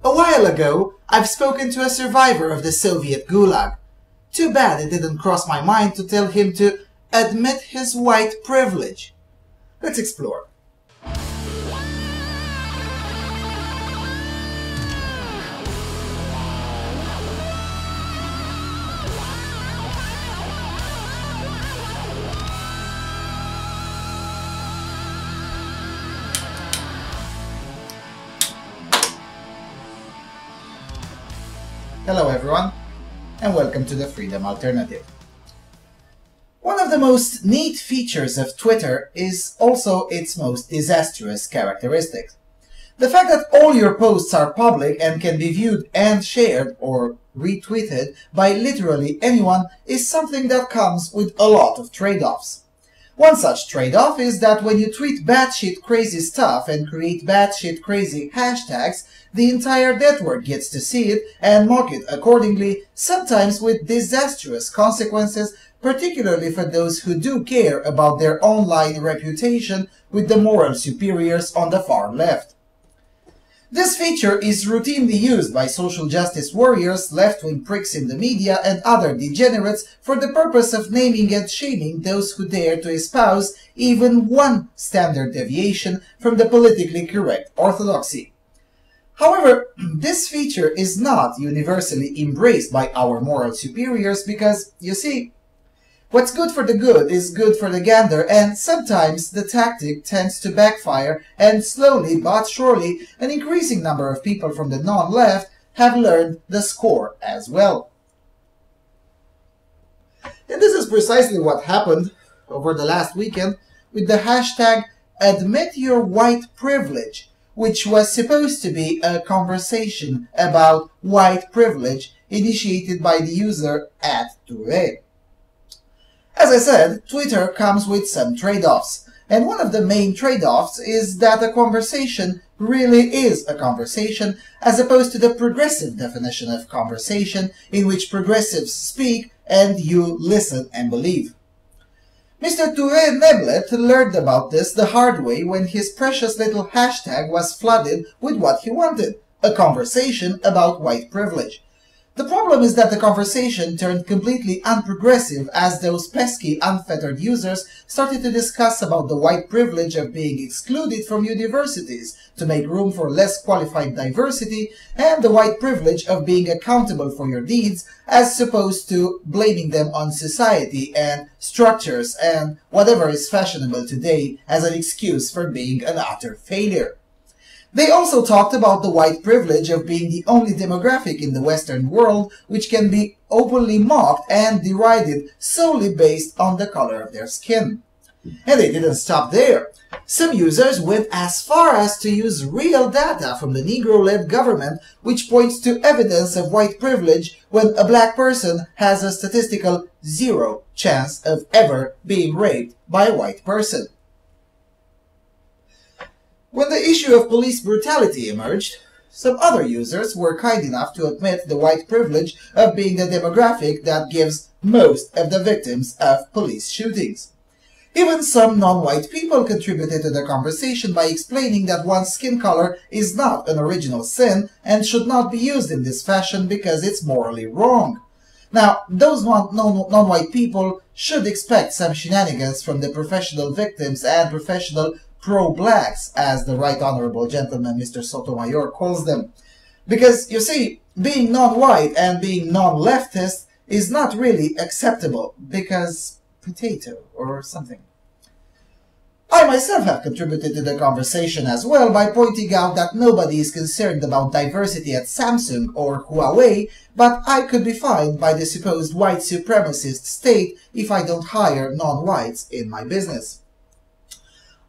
A while ago, I've spoken to a survivor of the Soviet Gulag. Too bad it didn't cross my mind to tell him to admit his white privilege. Let's explore. Hello everyone, and welcome to the Freedom Alternative. One of the most neat features of Twitter is also its most disastrous characteristic. The fact that all your posts are public and can be viewed and shared or retweeted by literally anyone is something that comes with a lot of trade-offs. One such trade-off is that when you tweet batshit crazy stuff and create batshit crazy hashtags, the entire network gets to see it and mock it accordingly, sometimes with disastrous consequences, particularly for those who do care about their online reputation with the moral superiors on the far left. This feature is routinely used by social justice warriors, left-wing pricks in the media, and other degenerates for the purpose of naming and shaming those who dare to espouse even one standard deviation from the politically correct orthodoxy. However, this feature is not universally embraced by our moral superiors because, you see, what's good for the good is good for the gander, and sometimes the tactic tends to backfire, and slowly but surely an increasing number of people from the non-left have learned the score as well. And this is precisely what happened over the last weekend with the hashtag #AdmitYourWhitePrivilege, which was supposed to be a conversation about white privilege initiated by the user @Toure. As I said, Twitter comes with some trade-offs, and one of the main trade-offs is that a conversation really is a conversation, as opposed to the progressive definition of conversation, in which progressives speak and you listen and believe. Mr. Toure Neblett learned about this the hard way when his precious little hashtag was flooded with what he wanted, a conversation about white privilege. The problem is that the conversation turned completely unprogressive as those pesky, unfettered users started to discuss about the white privilege of being excluded from universities to make room for less qualified diversity, and the white privilege of being accountable for your deeds as opposed to blaming them on society and structures and whatever is fashionable today as an excuse for being an utter failure. They also talked about the white privilege of being the only demographic in the Western world which can be openly mocked and derided solely based on the color of their skin. And they didn't stop there. Some users went as far as to use real data from the Negro-led government which points to evidence of white privilege when a black person has a statistical 0 chance of ever being raped by a white person. When the issue of police brutality emerged, some other users were kind enough to admit the white privilege of being the demographic that gives most of the victims of police shootings. Even some non-white people contributed to the conversation by explaining that one's skin color is not an original sin and should not be used in this fashion because it's morally wrong. Now, those non-white people should expect some shenanigans from the professional victims and professional pro-blacks, as the Right Honorable Gentleman Mr. Sotomayor calls them. Because, you see, being non-white and being non-leftist is not really acceptable, because potato or something. I myself have contributed to the conversation as well by pointing out that nobody is concerned about diversity at Samsung or Huawei, but I could be fined by the supposed white supremacist state if I don't hire non-whites in my business.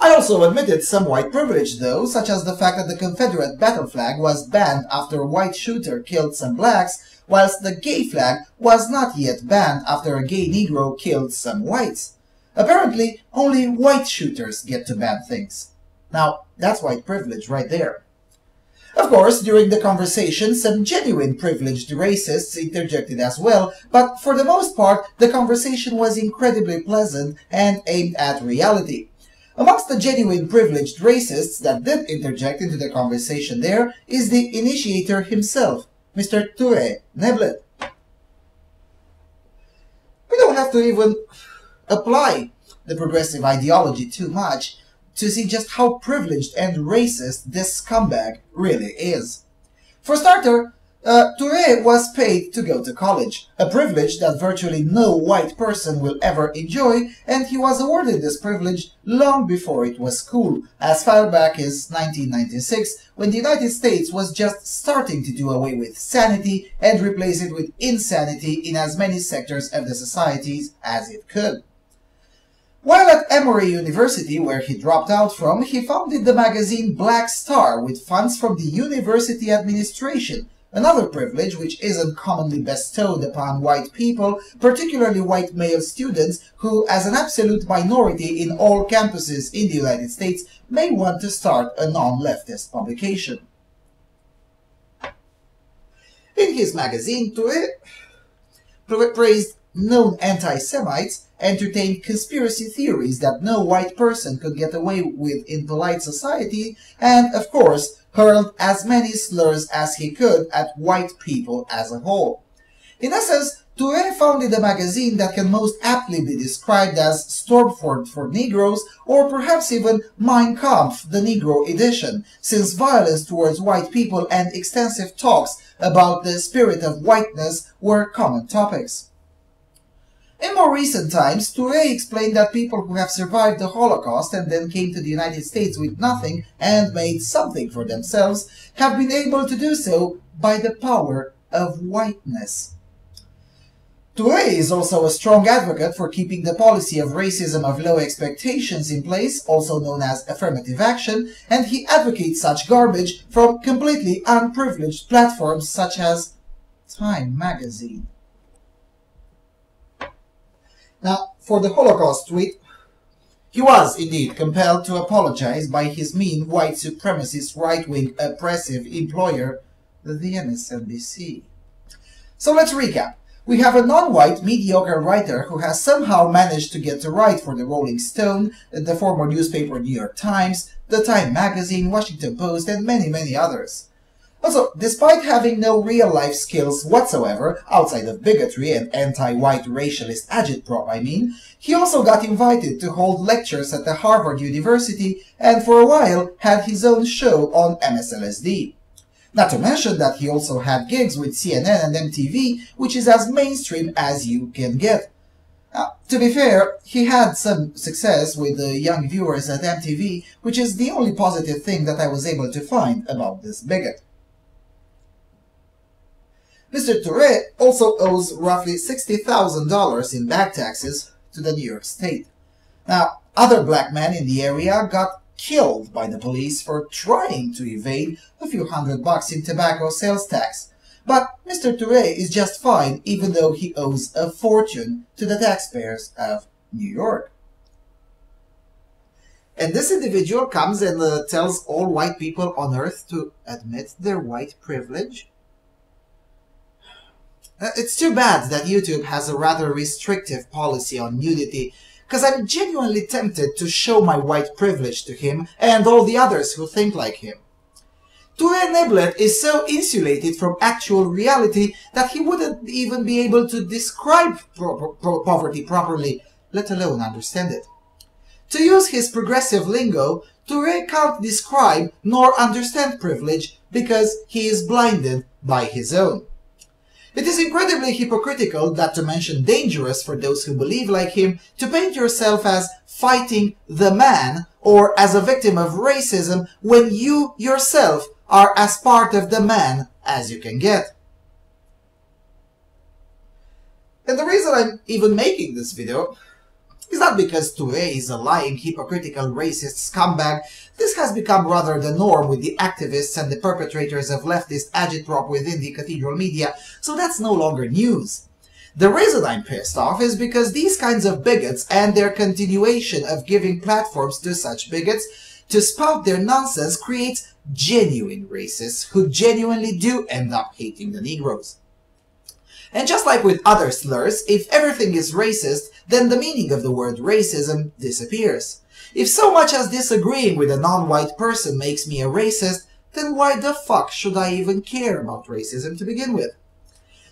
I also admitted some white privilege though, such as the fact that the Confederate battle flag was banned after a white shooter killed some blacks, whilst the gay flag was not yet banned after a gay Negro killed some whites. Apparently, only white shooters get to ban things. Now, that's white privilege right there. Of course, during the conversation, some genuine privileged racists interjected as well, but for the most part, the conversation was incredibly pleasant and aimed at reality. Amongst the genuine privileged racists that did interject into the conversation there is the initiator himself, Mr. Toure Neblett. We don't have to even apply the progressive ideology too much to see just how privileged and racist this scumbag really is. For starter, Toure was paid to go to college, a privilege that virtually no white person will ever enjoy, and he was awarded this privilege long before it was cool, as far back as 1996, when the United States was just starting to do away with sanity and replace it with insanity in as many sectors of the societies as it could. While at Emory University, where he dropped out from, he founded the magazine Black Star with funds from the university administration, another privilege which isn't commonly bestowed upon white people, particularly white male students who, as an absolute minority in all campuses in the United States, may want to start a non-leftist publication. In his magazine, Toure praised known anti-Semites, entertained conspiracy theories that no white person could get away with in polite society, and, of course, hurled as many slurs as he could at white people as a whole. In essence, Toure founded a magazine that can most aptly be described as Stormfront for Negroes, or perhaps even Mein Kampf, the Negro edition, since violence towards white people and extensive talks about the spirit of whiteness were common topics. In more recent times, Toure explained that people who have survived the Holocaust and then came to the United States with nothing and made something for themselves have been able to do so by the power of whiteness. Toure is also a strong advocate for keeping the policy of racism of low expectations in place, also known as affirmative action, and he advocates such garbage from completely unprivileged platforms such as Time magazine. Now, for the Holocaust tweet, he was indeed compelled to apologize by his mean white supremacist right-wing oppressive employer, the MSNBC. So let's recap. We have a non-white mediocre writer who has somehow managed to get to write for the Rolling Stone, the former newspaper New York Times, the Time magazine, Washington Post, and many others. Also, despite having no real-life skills whatsoever, outside of bigotry and anti-white racialist agitprop, he also got invited to hold lectures at the Harvard University and for a while had his own show on MSLSD. Not to mention that he also had gigs with CNN and MTV, which is as mainstream as you can get. To be fair, he had some success with the young viewers at MTV, which is the only positive thing that I was able to find about this bigot. Mr. Toure also owes roughly $60,000 in back taxes to the New York State. Now, other black men in the area got killed by the police for trying to evade a few $100 in tobacco sales tax. But Mr. Toure is just fine even though he owes a fortune to the taxpayers of New York. And this individual comes and tells all white people on earth to admit their white privilege? It's too bad that YouTube has a rather restrictive policy on nudity, because I'm genuinely tempted to show my white privilege to him and all the others who think like him. Toure Neblett is so insulated from actual reality that he wouldn't even be able to describe poverty properly, let alone understand it. To use his progressive lingo, Toure can't describe nor understand privilege because he is blinded by his own. It is incredibly hypocritical, not to mention dangerous for those who believe like him, to paint yourself as fighting the man or as a victim of racism when you yourself are as part of the man as you can get. And the reason I'm even making this video is not because Toure is a lying, hypocritical, racist scumbag. This has become rather the norm with the activists and the perpetrators of leftist agitprop within the cathedral media, so that's no longer news. The reason I'm pissed off is because these kinds of bigots and their continuation of giving platforms to such bigots to spout their nonsense creates genuine racists who genuinely do end up hating the Negroes. And just like with other slurs, if everything is racist, then the meaning of the word racism disappears. If so much as disagreeing with a non-white person makes me a racist, then why the fuck should I even care about racism to begin with?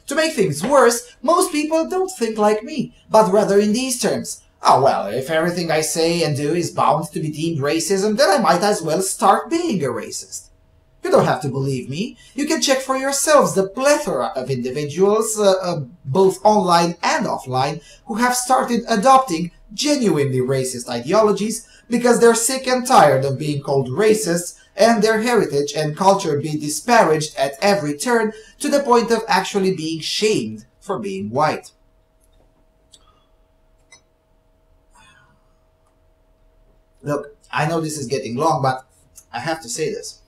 To make things worse, most people don't think like me, but rather in these terms. Oh well, if everything I say and do is bound to be deemed racism, then I might as well start being a racist. You don't have to believe me. You can check for yourselves the plethora of individuals, both online and offline, who have started adopting genuinely racist ideologies because they're sick and tired of being called racists and their heritage and culture be disparaged at every turn to the point of actually being shamed for being white. Look, I know this is getting long, but I have to say this.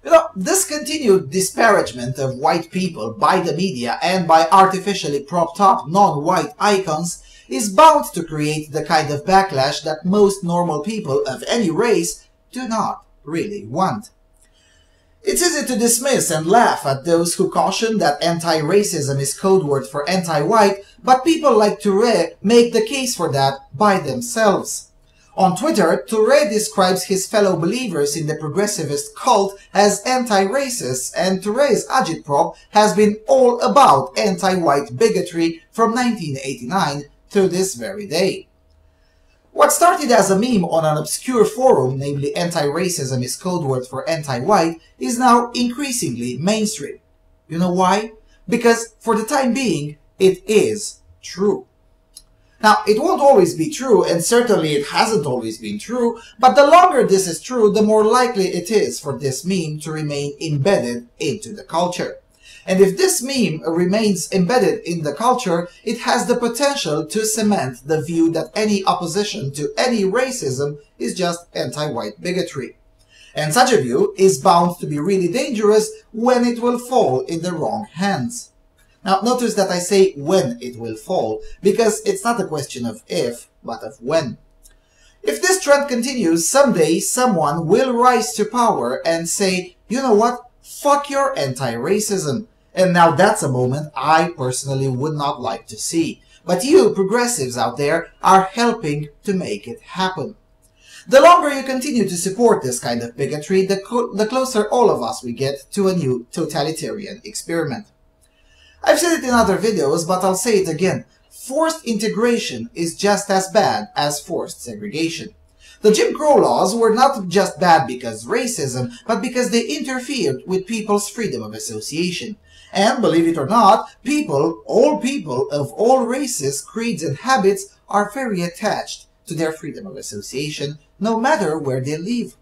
You know, this continued disparagement of white people by the media and by artificially propped up non-white icons is bound to create the kind of backlash that most normal people of any race do not really want. It's easy to dismiss and laugh at those who caution that anti-racism is code word for anti-white, but people like Toure make the case for that by themselves. On Twitter, Toure describes his fellow believers in the progressivist cult as anti-racists, and Toure's agitprop has been all about anti-white bigotry from 1989 to this very day. What started as a meme on an obscure forum, namely anti-racism is code word for anti-white, is now increasingly mainstream. You know why? Because for the time being, it is true. Now, it won't always be true, and certainly it hasn't always been true, but the longer this is true, the more likely it is for this meme to remain embedded into the culture. And if this meme remains embedded in the culture, it has the potential to cement the view that any opposition to any racism is just anti-white bigotry. And such a view is bound to be really dangerous when it will fall in the wrong hands. Now, notice that I say when it will fall, because it's not a question of if, but of when. If this trend continues, someday someone will rise to power and say, you know what, fuck your anti-racism. And now that's a moment I personally would not like to see. But you, progressives out there, are helping to make it happen. The longer you continue to support this kind of bigotry, the closer all of us we get to a new totalitarian experiment. I've said it in other videos, but I'll say it again. Forced integration is just as bad as forced segregation. The Jim Crow laws were not just bad because racism, but because they interfered with people's freedom of association. And believe it or not, all people of all races, creeds and habits are very attached to their freedom of association, no matter where they live.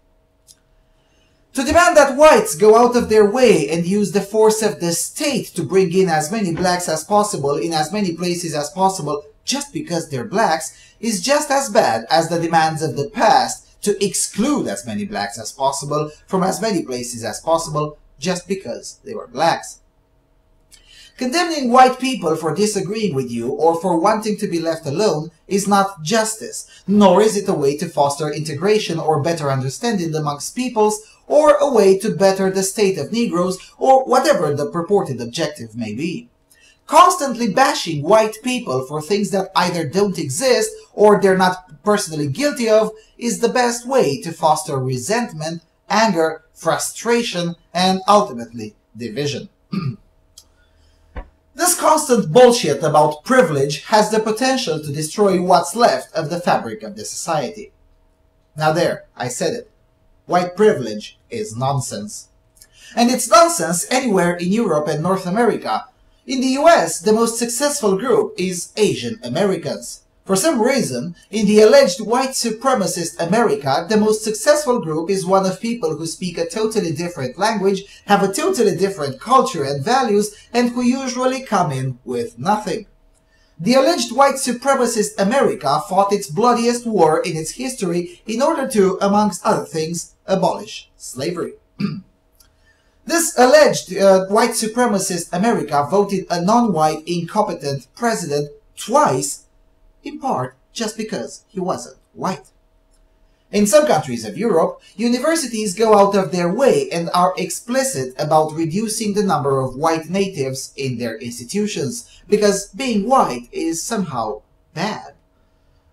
To demand that whites go out of their way and use the force of the state to bring in as many blacks as possible in as many places as possible just because they're blacks is just as bad as the demands of the past to exclude as many blacks as possible from as many places as possible just because they were blacks. Condemning white people for disagreeing with you or for wanting to be left alone is not justice, nor is it a way to foster integration or better understanding amongst peoples, or a way to better the state of Negroes, or whatever the purported objective may be. Constantly bashing white people for things that either don't exist or they're not personally guilty of is the best way to foster resentment, anger, frustration, and ultimately division. This constant bullshit about privilege has the potential to destroy what's left of the fabric of the society. Now there, I said it. White privilege is nonsense. And it's nonsense anywhere in Europe and North America. In the US, the most successful group is Asian Americans. For some reason, in the alleged white supremacist America, the most successful group is one of people who speak a totally different language, have a totally different culture and values, and who usually come in with nothing. The alleged white supremacist America fought its bloodiest war in its history in order to, amongst other things, abolish slavery. This alleged white supremacist America voted a non-white incompetent president twice, in part just because he wasn't white. In some countries of Europe, universities go out of their way and are explicit about reducing the number of white natives in their institutions, because being white is somehow bad.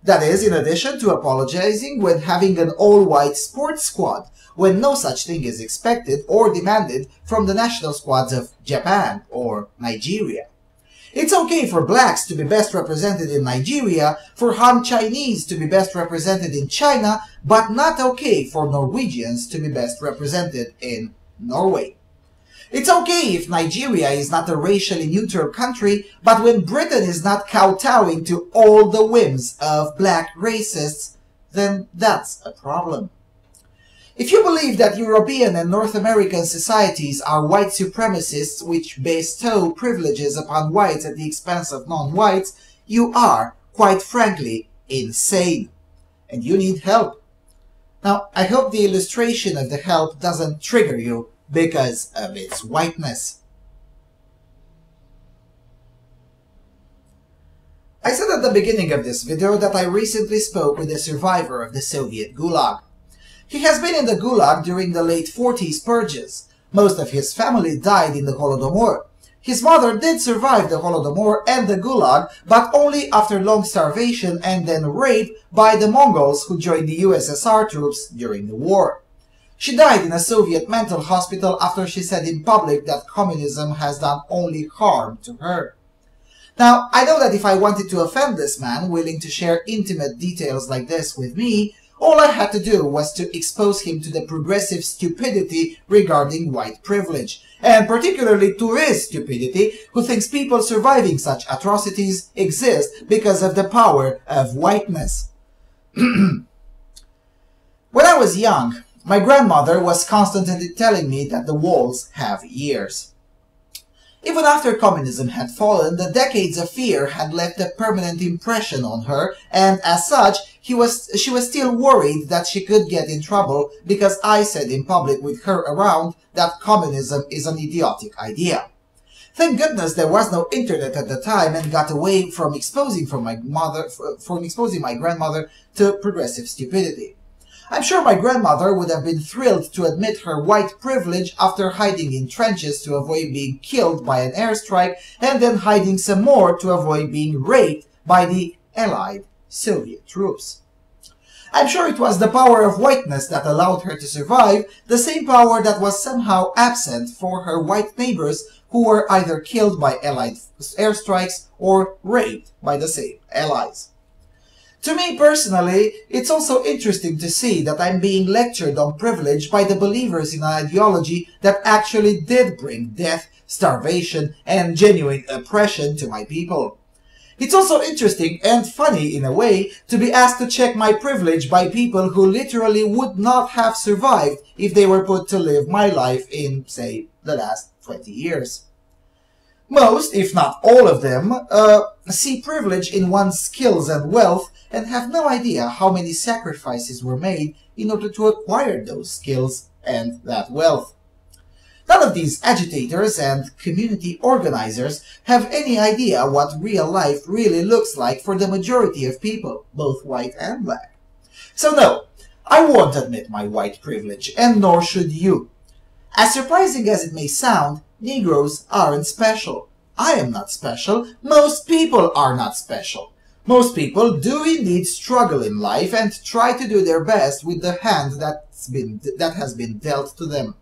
That is, in addition to apologizing when having an all-white sports squad, when no such thing is expected or demanded from the national squads of Japan or Nigeria. It's okay for blacks to be best represented in Nigeria, for Han Chinese to be best represented in China, but not okay for Norwegians to be best represented in Norway. It's okay if Nigeria is not a racially neutral country, but when Britain is not kowtowing to all the whims of black racists, then that's a problem. If you believe that European and North American societies are white supremacists which bestow privileges upon whites at the expense of non-whites, you are, quite frankly, insane. And you need help. Now, I hope the illustration of the help doesn't trigger you because of its whiteness. I said at the beginning of this video that I recently spoke with a survivor of the Soviet Gulag. He has been in the Gulag during the late 40s purges. Most of his family died in the Holodomor. His mother did survive the Holodomor and the Gulag, but only after long starvation and then rape by the Mongols who joined the USSR troops during the war. She died in a Soviet mental hospital after she said in public that communism has done only harm to her. Now, I know that if I wanted to offend this man willing to share intimate details like this with me, all I had to do was to expose him to the progressive stupidity regarding white privilege, and particularly Toure's stupidity, who thinks people surviving such atrocities exist because of the power of whiteness. When I was young, my grandmother was constantly telling me that the walls have ears. Even after communism had fallen, the decades of fear had left a permanent impression on her, and as such, she was still worried that she could get in trouble because I said in public with her around that communism is an idiotic idea. Thank goodness there was no internet at the time and got away from exposing my grandmother to progressive stupidity. I'm sure my grandmother would have been thrilled to admit her white privilege after hiding in trenches to avoid being killed by an airstrike and then hiding some more to avoid being raped by the Allied Soviet troops. I'm sure it was the power of whiteness that allowed her to survive, the same power that was somehow absent for her white neighbors who were either killed by Allied airstrikes or raped by the same Allies. To me personally, it's also interesting to see that I'm being lectured on privilege by the believers in an ideology that actually did bring death, starvation, and genuine oppression to my people. It's also interesting and funny in a way to be asked to check my privilege by people who literally would not have survived if they were put to live my life in, say, the last 20 years. Most, if not all of them, see privilege in one's skills and wealth and have no idea how many sacrifices were made in order to acquire those skills and that wealth. None of these agitators and community organizers have any idea what real life really looks like for the majority of people, both white and black. So no, I won't admit my white privilege, and nor should you. As surprising as it may sound, Negroes aren't special. I am not special. Most people are not special. Most people do indeed struggle in life and try to do their best with the hand that has been dealt to them.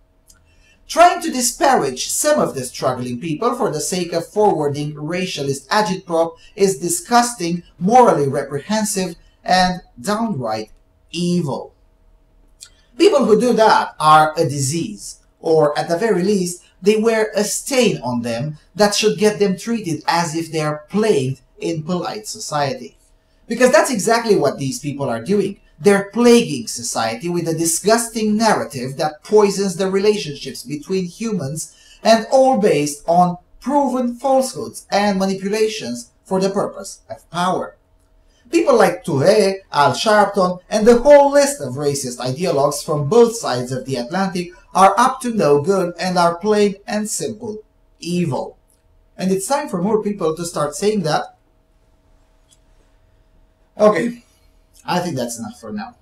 Trying to disparage some of the struggling people for the sake of forwarding racialist agitprop is disgusting, morally reprehensible, and downright evil. People who do that are a disease, or at the very least, they wear a stain on them that should get them treated as if they are plagued in polite society. Because that's exactly what these people are doing. They're plaguing society with a disgusting narrative that poisons the relationships between humans, and all based on proven falsehoods and manipulations for the purpose of power. People like Toure, Al Sharpton, and the whole list of racist ideologues from both sides of the Atlantic are up to no good and are plain and simple evil. And it's time for more people to start saying that. Okay, I think that's enough for now.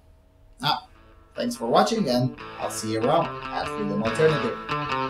Now, thanks for watching, and I'll see you around at Freedom Alternative.